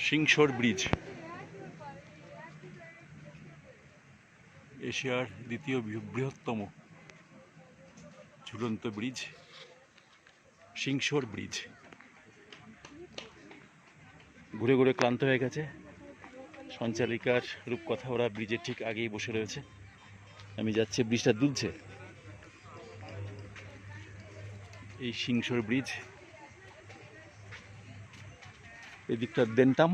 Singshore bridge এশিয়ার দ্বিতীয় বৃহত্তম ঝুলন্ত ব্রিজ সিংসর ব্রিজ। ঘুরে ঘুরে ক্লান্ত হয়ে গেছে সঞ্চালিকার রূপকথা, ওরা ব্রিজের ঠিক আগেই বসে রয়েছে। আমি যাচ্ছি, ব্রিজটা দুলছে। এই সিংসর ব্রিজ, এদিকটা দেনটাম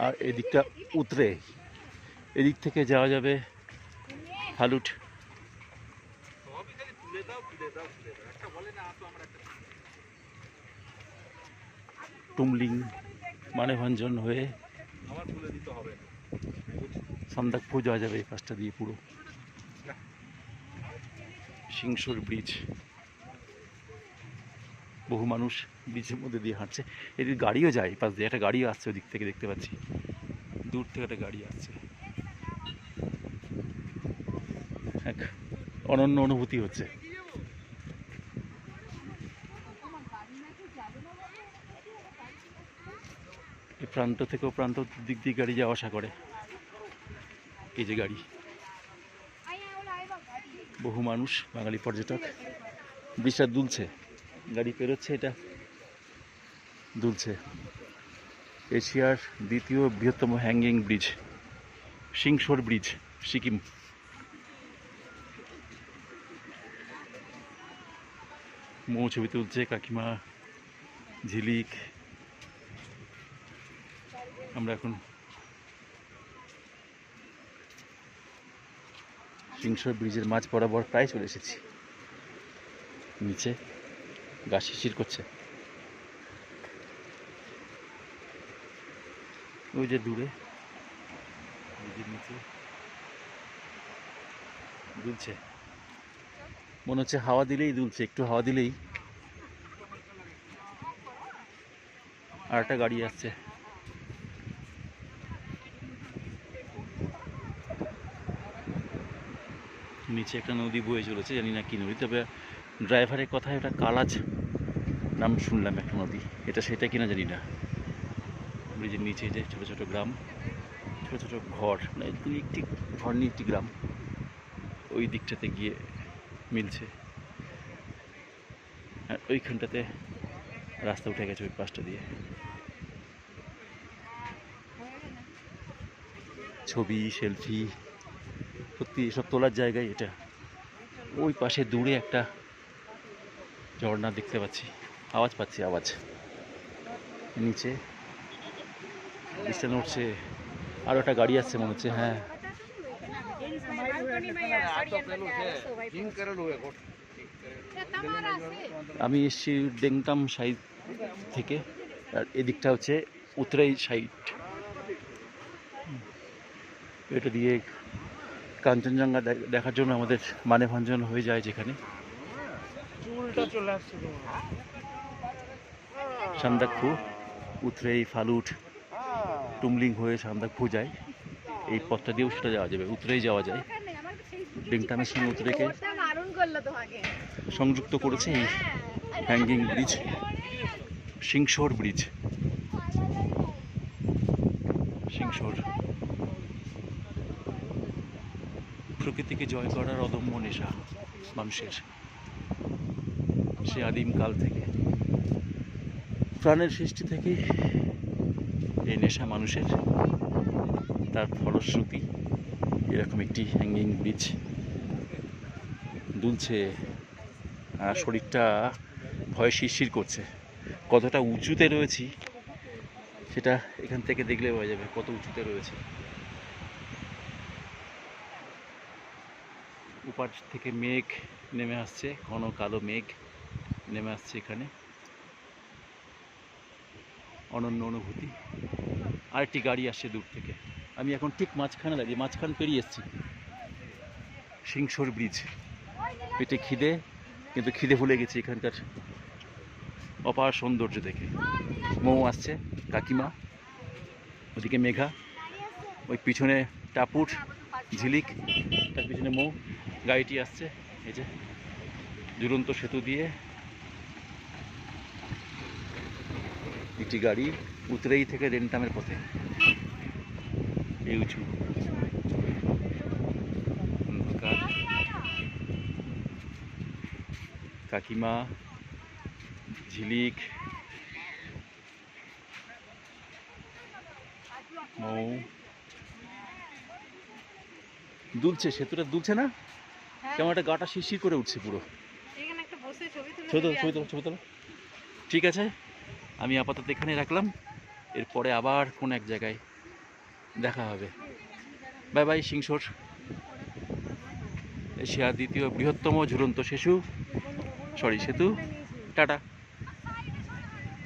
আর এদিকটা উতরে। এদিক থেকে যাওয়া যাবে ফালুট। টুমলিং মানেভঞ্জন হয়ে সান্দাকফু যাওয়া যাবে এই পাশটা দিয়ে পুরো। সিংসর ব্রিজ, বহু মানুষ ব্রিজের মধ্যে দিয়ে হাঁটছে। এদিকে গাড়িও যায়, পাশ দিয়ে একটা গাড়িও আসছে ওদিক থেকে, দেখতে পাচ্ছি দূর থেকে একটা গাড়ি আসছে। এক অনন্য অনুভূতি হচ্ছে। এই প্রান্ত থেকে ও প্রান্ত দিক দিয়ে গাড়ি যাওয়া আসা করে। এই যে গাড়ি, বহু মানুষ, বাঙালি পর্যটক। ব্রিজটা দুলছে, গাড়ি পেরোচ্ছে, এটা দুলছে। এশিয়ার দ্বিতীয় বৃহত্তম hanging bridge Singshore bridge, Sikkim. Mou ছবি তুলছে, কাকিমা, ঝিলিক। আমরা এখন সিংসর ব্রিজের মাঝ বরাবর প্রায় চলে এসেছি। নিচে গা শিরশির করছে। ওই যে দূরে ব্রিজের নিচে দুলছে, মনে হচ্ছে হাওয়া দিলেই দুলছে, একটু হাওয়া দিলেই। আর একটা গাড়ি আসছে। নিচে একটা নদী বয়ে চলেছে, জানি না কি নদী, তবে ড্রাইভারের কথায় ওটা কালাজ নাম শুনলাম একটা নদী। এটা সেটা কিনা জানি না। ব্রিজের নিচে যে ছোটো ছোটো গ্রাম, ছোটো ছোটো ঘর, মানে দুই একটি ঘর নিয়ে একটি গ্রাম, ওই দিকটাতে গিয়ে মিলছে। আর ওইখানটাতে রাস্তা উঠে গেছে ওই পাশটা দিয়ে। ছবি, সেলফি, সত্যি এসব তোলার জায়গায় এটা। ওই পাশে দূরে একটা ঝর্ণা দেখতে পাচ্ছি, আওয়াজ পাচ্ছি, আওয়াজ। নিচে স্টেশন উঠছে, আরও একটা গাড়ি আসছে মনে হচ্ছে। হ্যাঁ, আমি এসছি ডেংটাম সাইড থেকে, আর এদিকটা হচ্ছে উতরাই সাইড। এটা দিয়ে কাঞ্চনজঙ্ঘা দেখার জন্য আমাদের মানেভঞ্জন হয়ে যায়, যেখানে সান্দাকফু, উতরাই, ফালুট, টুমলিং হয়ে সান্দাকফু যায়। এই পথটা দিয়েও সেটা যাওয়া যাবে, উতরাই যাওয়া যায়। ডেংটামের সঙ্গে উতরেকে সংযুক্ত করেছে এই hanging bridge, Singshore bridge. Singshore প্রকৃতিকে জয় করার অদম্য নেশা মানুষের, সে আদিম কাল থেকে, প্রাণের সৃষ্টি থেকেই এই নেশা মানুষের। তার ফলশ্রুতি এরকম একটি হ্যাঙ্গিং ব্রিজ দুলছে। শরীরটা ভয়ে শিরশির করছে। কতটা উঁচুতে রয়েছি সেটা এখান থেকে দেখলে বোঝা যাবে, কত উঁচুতে রয়েছে। উপার থেকে মেঘ নেমে আসছে, ঘন কালো মেঘ নেমে আসছে এখানে। অনন্য অনুভূতি। আরেকটি গাড়ি আসছে দূর থেকে। আমি এখন ঠিক মাঝখানে দাঁড়িয়ে, মাঝখান পেরিয়ে এসেছি। সিংসর ব্রিজ, পেটে খিদে, কিন্তু খিদে ভুলে গেছি এখানকার অপার সৌন্দর্য দেখে। মৌ আসছে, কাকিমা, ওদিকে মেঘা, ওই পিছনে টাপুর, ঝিলিক, তার পিছনে মৌ। গাড়িটি আসছে এই যে ঝুলন্ত সেতু দিয়ে। একটি গাড়ি উতরেই থেকে রেন্টামের পথে। এই উঁচু অন্ধকার, কাকিমা, ঝিলিক, মৌ দুলছে, সেতুটা দুলছে না? কেমন একটা গাটা শিরশির করে উঠছে পুরো। ছবি তোলো। ঠিক আছে, আমি আপাতত এখানে রাখলাম, এরপরে আবার কোন এক জায়গায় দেখা হবে। বাই বাই সিংসর, এশিয়ার দ্বিতীয় বৃহত্তম ঝুলন্ত সেতু, টাটা।